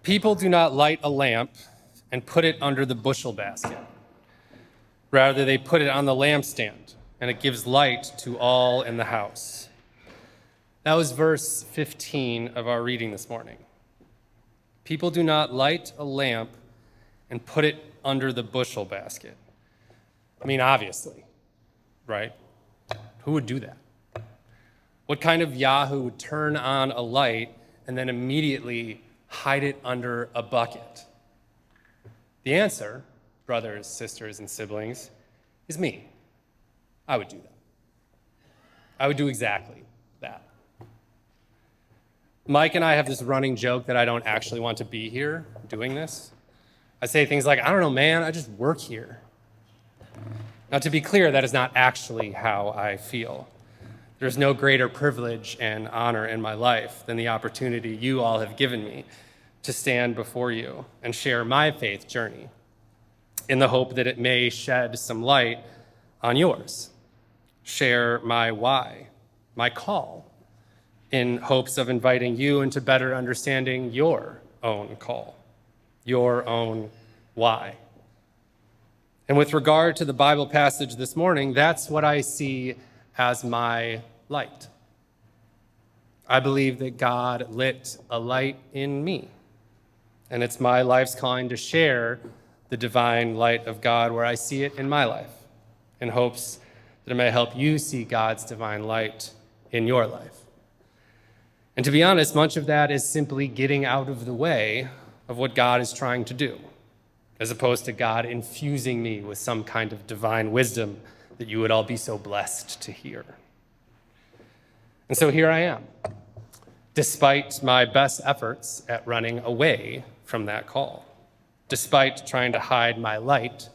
People do not light a lamp and put it under the bushel basket. Rather, they put it on the lampstand, and it gives light to all in the house. That was verse 15 of our reading this morning. People do not light a lamp and put it under the bushel basket. I mean, obviously, right? Who would do that? What kind of Yahoo would turn on a light and then immediately hide it under a bucket? The answer, brothers, sisters, and siblings, is me. I would do that. I would do exactly that. Mike and I have this running joke that I don't actually want to be here doing this. I say things like, I don't know, man, I just work here. Now, to be clear, that is not actually how I feel. There's no greater privilege and honor in my life than the opportunity you all have given me to stand before you and share my faith journey in the hope that it may shed some light on yours. Share my why, my call, in hopes of inviting you into better understanding your own call, your own why. And with regard to the Bible passage this morning, that's what I see as my light. I believe that God lit a light in me, and it's my life's calling to share the divine light of God where I see it in my life, in hopes that it may help you see God's divine light in your life. And to be honest, much of that is simply getting out of the way of what God is trying to do, as opposed to God infusing me with some kind of divine wisdom that you would all be so blessed to hear. And so here I am, despite my best efforts at running away from that call, despite trying to hide my light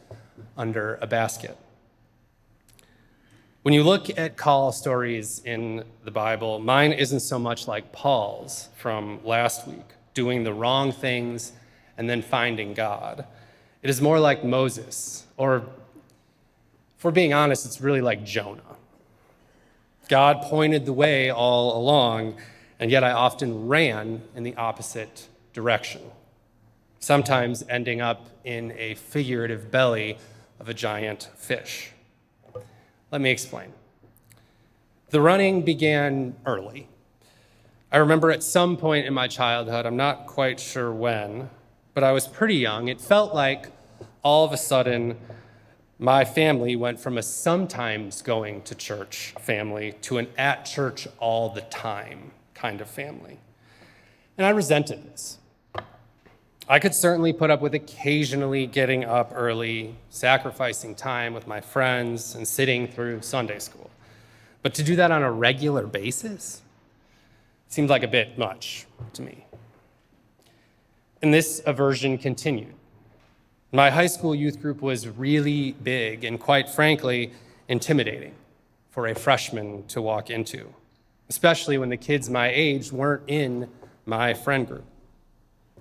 under a basket. When you look at call stories in the Bible, mine isn't so much like Paul's from last week, doing the wrong things and then finding God. It is more like Moses, or if we're being honest, it's really like Jonah. God pointed the way all along, and yet I often ran in the opposite direction, sometimes ending up in a figurative belly of a giant fish. Let me explain. The running began early. I remember at some point in my childhood, I'm not quite sure when, but I was pretty young. It felt like all of a sudden my family went from a sometimes going to church family to an at church all the time kind of family. And I resented this. I could certainly put up with occasionally getting up early, sacrificing time with my friends, and sitting through Sunday school. But to do that on a regular basis seemed like a bit much to me. And this aversion continued. My high school youth group was really big and, quite frankly, intimidating for a freshman to walk into, especially when the kids my age weren't in my friend group.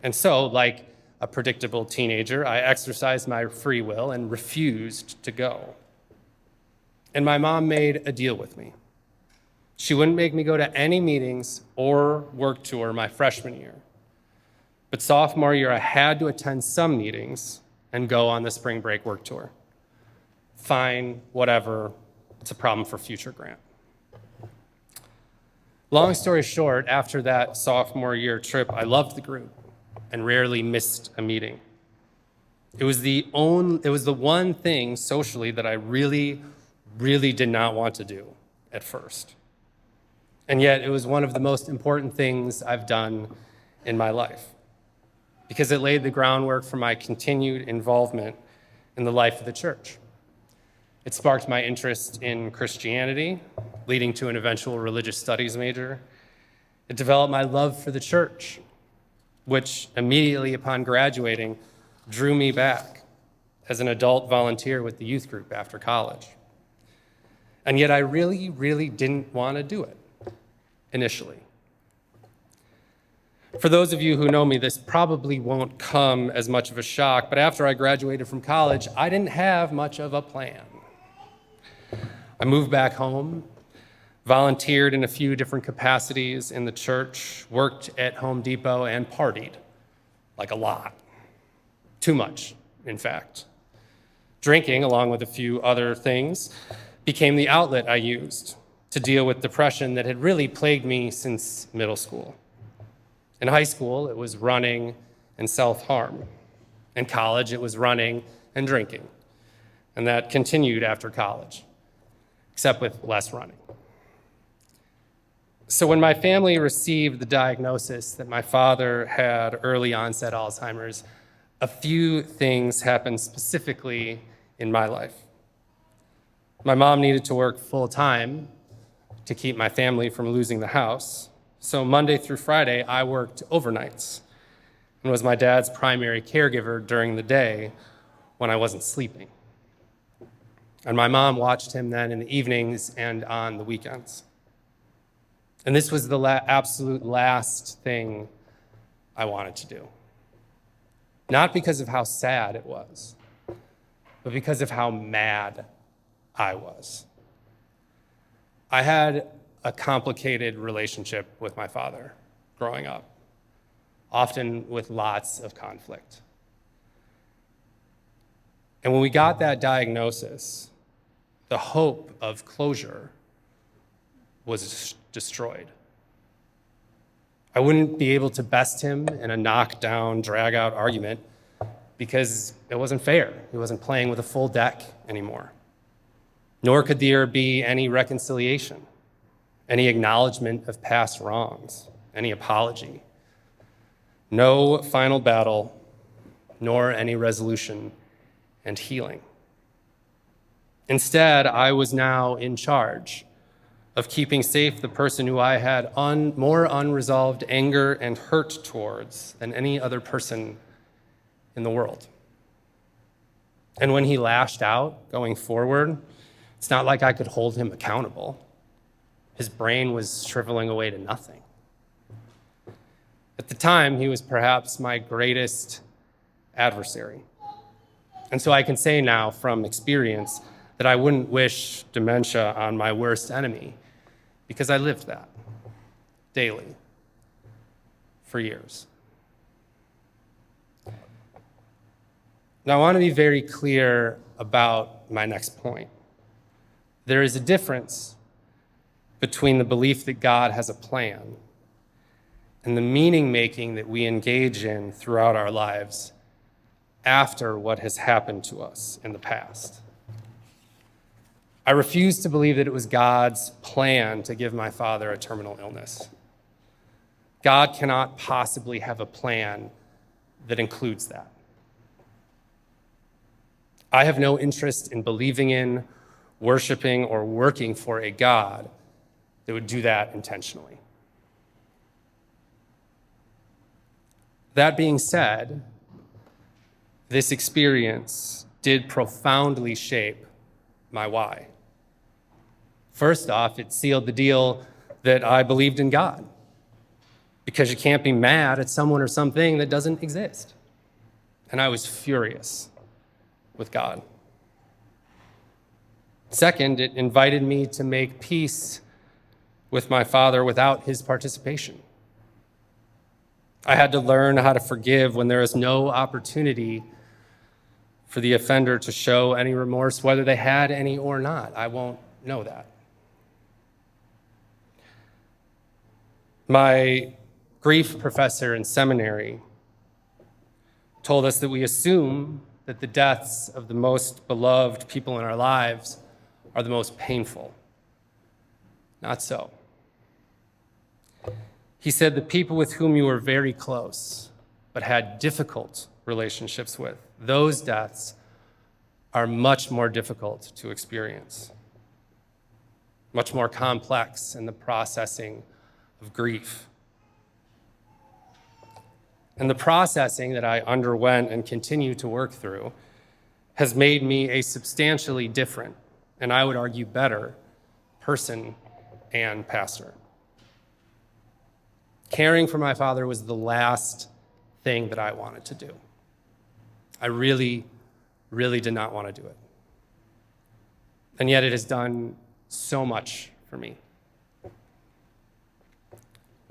And so, like a predictable teenager, I exercised my free will and refused to go. And my mom made a deal with me. She wouldn't make me go to any meetings or work tour my freshman year. But sophomore year, I had to attend some meetings and go on the spring break work tour. Fine, whatever, it's a problem for future grant. Long story short, after that sophomore year trip, I loved the group and rarely missed a meeting. It was the one thing socially that I really did not want to do at first. And yet it was one of the most important things I've done in my life because it laid the groundwork for my continued involvement in the life of the church. It sparked my interest in Christianity, leading to an eventual religious studies major. It developed my love for the church, which immediately upon graduating drew me back as an adult volunteer with the youth group after college. And yet I really didn't want to do it initially. For those of you who know me, this probably won't come as much of a shock, but after I graduated from college, I didn't have much of a plan. I moved back home, volunteered in a few different capacities in the church, worked at Home Depot, and partied like a lot. Too much, in fact. Drinking, along with a few other things, became the outlet I used to deal with depression that had really plagued me since middle school. In high school, it was running and self-harm. In college, it was running and drinking. And that continued after college, except with less running. So when my family received the diagnosis that my father had early onset Alzheimer's, a few things happened specifically in my life. My mom needed to work full time to keep my family from losing the house. So Monday through Friday, I worked overnights and was my dad's primary caregiver during the day when I wasn't sleeping. And my mom watched him then in the evenings and on the weekends. And this was the absolute last thing I wanted to do. Not because of how sad it was, but because of how mad I was. I had a complicated relationship with my father growing up, often with lots of conflict. And when we got that diagnosis, the hope of closure was destroyed. I wouldn't be able to best him in a knockdown, drag-out argument because it wasn't fair. He wasn't playing with a full deck anymore. Nor could there be any reconciliation, any acknowledgement of past wrongs, any apology. No final battle, nor any resolution and healing. Instead, I was now in charge of keeping safe the person who I had more unresolved anger and hurt towards than any other person in the world. And when he lashed out going forward, it's not like I could hold him accountable. His brain was shriveling away to nothing. At the time, he was perhaps my greatest adversary. And so I can say now from experience that I wouldn't wish dementia on my worst enemy, because I lived that daily for years. Now, I want to be very clear about my next point. There is a difference between the belief that God has a plan and the meaning-making that we engage in throughout our lives after what has happened to us in the past. I refuse to believe that it was God's plan to give my father a terminal illness. God cannot possibly have a plan that includes that. I have no interest in believing in, worshiping, or working for a God that would do that intentionally. That being said, this experience did profoundly shape my why. First off, it sealed the deal that I believed in God, because you can't be mad at someone or something that doesn't exist. And I was furious with God. Second, it invited me to make peace with my father without his participation. I had to learn how to forgive when there is no opportunity for the offender to show any remorse, whether they had any or not. I won't know that. My grief professor in seminary told us that we assume that the deaths of the most beloved people in our lives are the most painful. Not so. He said the people with whom you were very close but had difficult relationships with, those deaths are much more difficult to experience, much more complex in the processing of grief. And the processing that I underwent and continue to work through has made me a substantially different, and I would argue better, person and pastor. Caring for my father was the last thing that I wanted to do. I really, really did not want to do it. And yet it has done so much for me.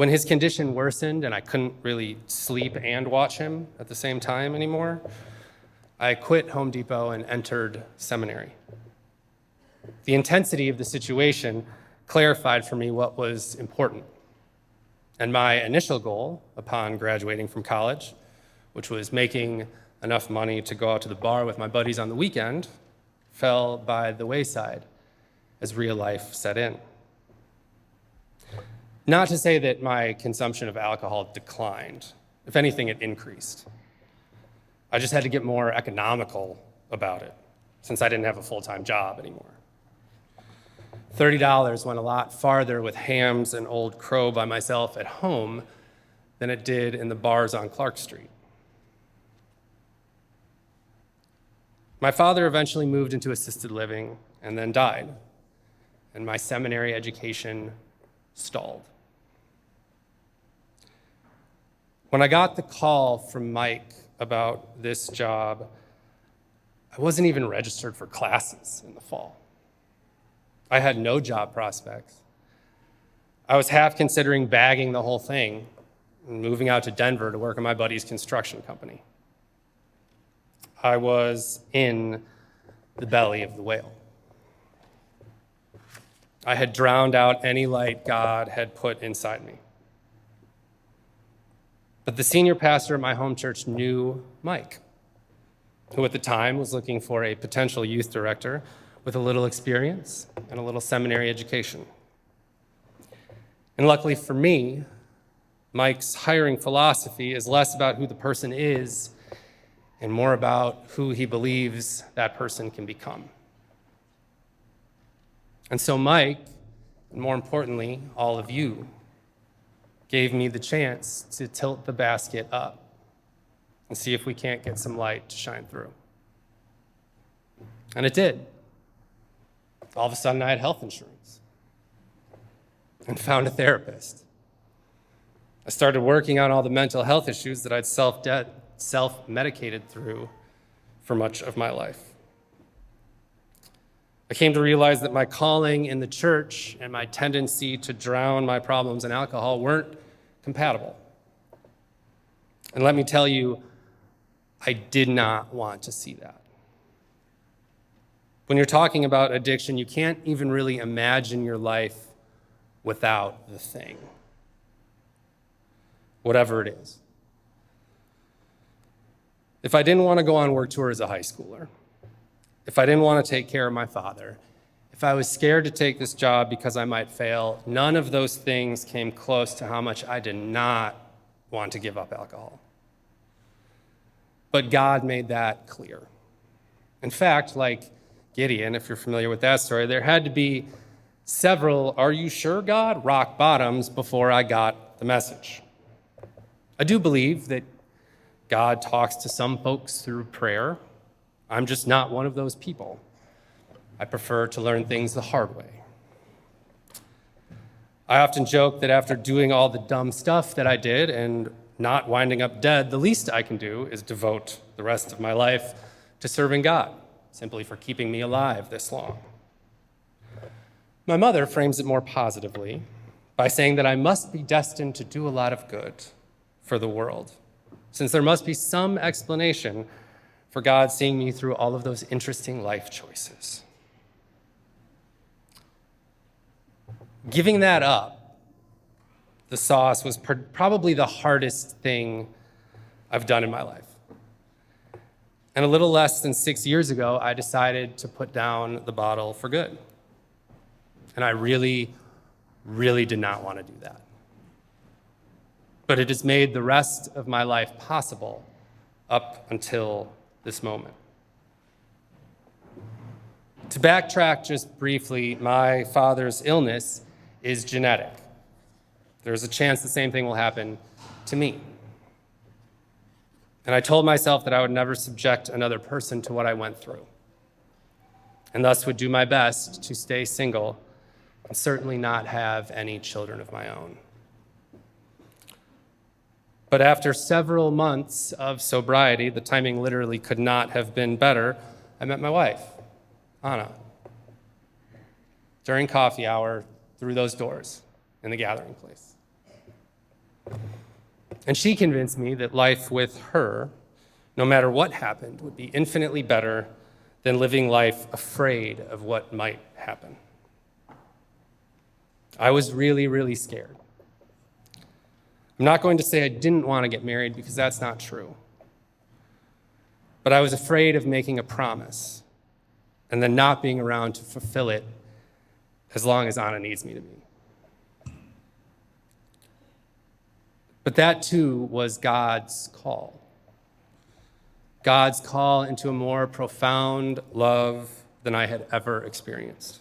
When his condition worsened and I couldn't really sleep and watch him at the same time anymore, I quit Home Depot and entered seminary. The intensity of the situation clarified for me what was important. And my initial goal upon graduating from college, which was making enough money to go out to the bar with my buddies on the weekend, fell by the wayside as real life set in. Not to say that my consumption of alcohol declined. If anything, it increased. I just had to get more economical about it, since I didn't have a full-time job anymore. $30 went a lot farther with hams and Old Crow by myself at home than it did in the bars on Clark Street. My father eventually moved into assisted living and then died, and my seminary education stalled. When I got the call from Mike about this job, I wasn't even registered for classes in the fall. I had no job prospects. I was half considering bagging the whole thing and moving out to Denver to work in my buddy's construction company. I was in the belly of the whale. I had drowned out any light God had put inside me. But the senior pastor at my home church knew Mike, who at the time was looking for a potential youth director with a little experience and a little seminary education. And luckily for me, Mike's hiring philosophy is less about who the person is and more about who he believes that person can become. And so Mike, and more importantly, all of you, gave me the chance to tilt the basket up and see if we can't get some light to shine through. And it did. All of a sudden, I had health insurance and found a therapist. I started working on all the mental health issues that I'd self-medicated through for much of my life. I came to realize that my calling in the church and my tendency to drown my problems in alcohol weren't compatible. And let me tell you, I did not want to see that. When you're talking about addiction, you can't even really imagine your life without the thing, whatever it is. If I didn't want to go on work tour as a high schooler, if I didn't want to take care of my father, if I was scared to take this job because I might fail, none of those things came close to how much I did not want to give up alcohol. But God made that clear. In fact, like Gideon, if you're familiar with that story, there had to be several, "Are you sure, God?" rock bottoms before I got the message. I do believe that God talks to some folks through prayer. I'm just not one of those people. I prefer to learn things the hard way. I often joke that after doing all the dumb stuff that I did and not winding up dead, the least I can do is devote the rest of my life to serving God, simply for keeping me alive this long. My mother frames it more positively by saying that I must be destined to do a lot of good for the world, since there must be some explanation for God seeing me through all of those interesting life choices. Giving that up, the sauce, was probably the hardest thing I've done in my life. And a little less than 6 years ago, I decided to put down the bottle for good. And I really, really did not want to do that. But it has made the rest of my life possible up until this moment. To backtrack just briefly, my father's illness is genetic. There's a chance the same thing will happen to me. And I told myself that I would never subject another person to what I went through, and thus would do my best to stay single and certainly not have any children of my own. But after several months of sobriety, the timing literally could not have been better, I met my wife, Anna, during coffee hour through those doors in the gathering place. And she convinced me that life with her, no matter what happened, would be infinitely better than living life afraid of what might happen. I was really, really scared. I'm not going to say I didn't want to get married because that's not true. But I was afraid of making a promise and then not being around to fulfill it as long as Anna needs me to be. But that too was God's call. God's call into a more profound love than I had ever experienced.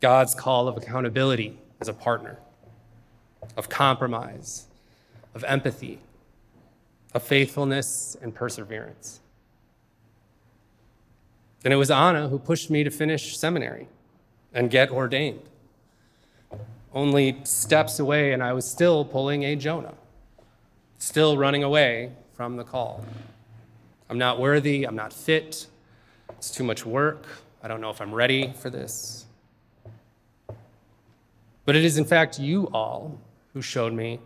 God's call of accountability as a partner, of compromise, of empathy, of faithfulness and perseverance. And it was Anna who pushed me to finish seminary and get ordained. Only steps away, and I was still pulling a Jonah, still running away from the call. I'm not worthy, I'm not fit, it's too much work, I don't know if I'm ready for this. But it is in fact you all who showed me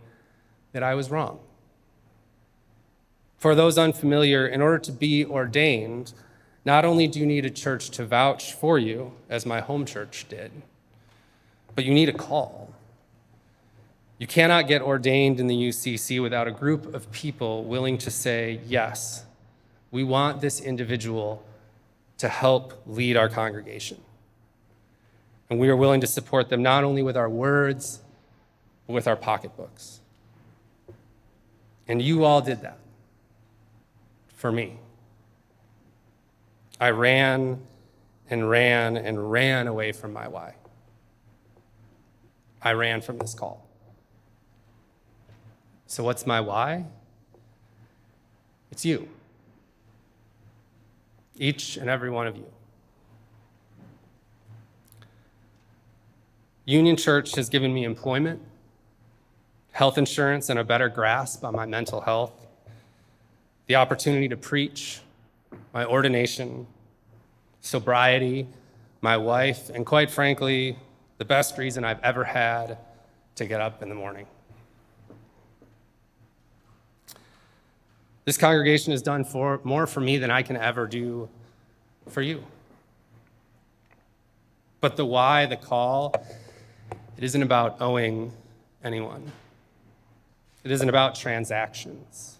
that I was wrong. For those unfamiliar, in order to be ordained, not only do you need a church to vouch for you, as my home church did, but you need a call. You cannot get ordained in the UCC without a group of people willing to say, yes, we want this individual to help lead our congregation. And we are willing to support them not only with our words, but with our pocketbooks. And you all did that for me. I ran and ran and ran away from my why. I ran from this call. So what's my why? It's you. Each and every one of you. Union Church has given me employment, health insurance, and a better grasp on my mental health, the opportunity to preach, my ordination, sobriety, my wife, and quite frankly, the best reason I've ever had to get up in the morning. This congregation has done more for me than I can ever do for you. But the why, the call, it isn't about owing anyone. It isn't about transactions.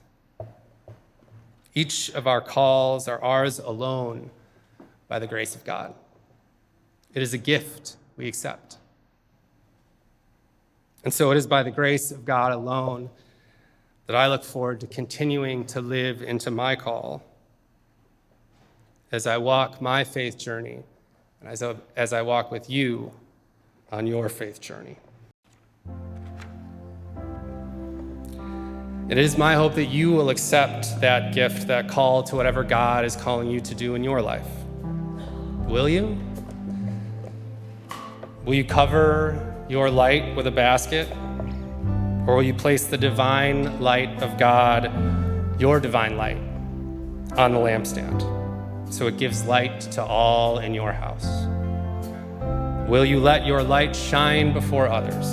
Each of our calls are ours alone by the grace of God. It is a gift we accept. And so it is by the grace of God alone that I look forward to continuing to live into my call as I walk my faith journey and as I walk with you on your faith journey. It is my hope that you will accept that gift, that call to whatever God is calling you to do in your life. Will you? Will you cover your light with a basket? Or will you place the divine light of God, your divine light, on the lampstand so it gives light to all in your house? Will you let your light shine before others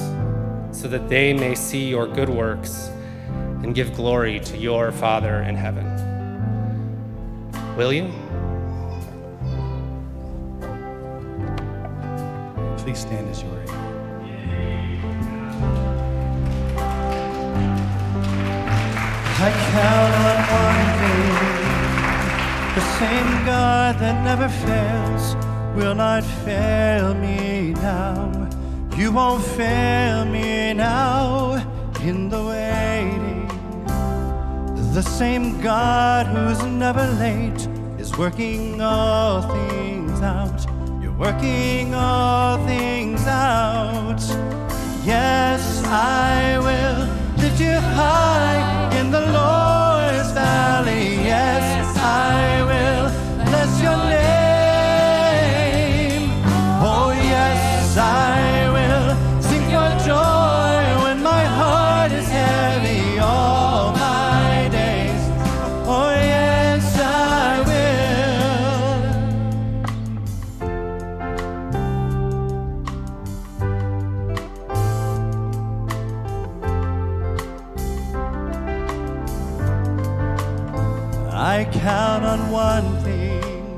so that they may see your good works and give glory to your Father in heaven? Will you? Please stand as you are able. I count on one thing, the same God that never fails will not fail me now. You won't fail me now in the waiting. The same God who's never late is working all things out. You're working all things out. Yes, I will lift you high in the Lord's valley. Yes, I will bless your name. Oh, yes, I will sing for joy when my heart is heavy all my days. Oh, yes, I will. I count on one thing.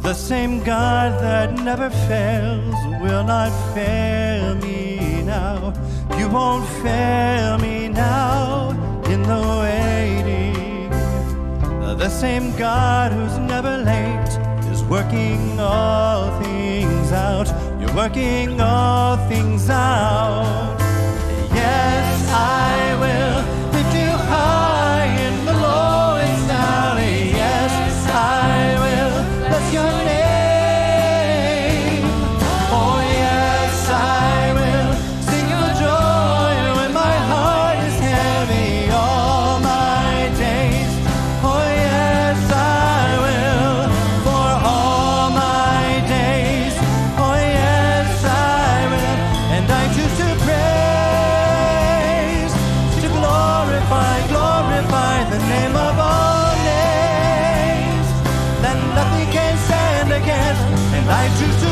The same God that never fails will not fail me now. You won't fail me now in the waiting. The same God who's never late is working all things out. You're working all things out. Yes, I will lift you high in the lowest valley. Yes, I will bless your name. Oh yes, I will sing your joy when my heart is heavy all my days. Oh yes, I will for all my days. Oh yes, I will, and I choose to praise, to glorify the name of all names that nothing can stand against, and I choose to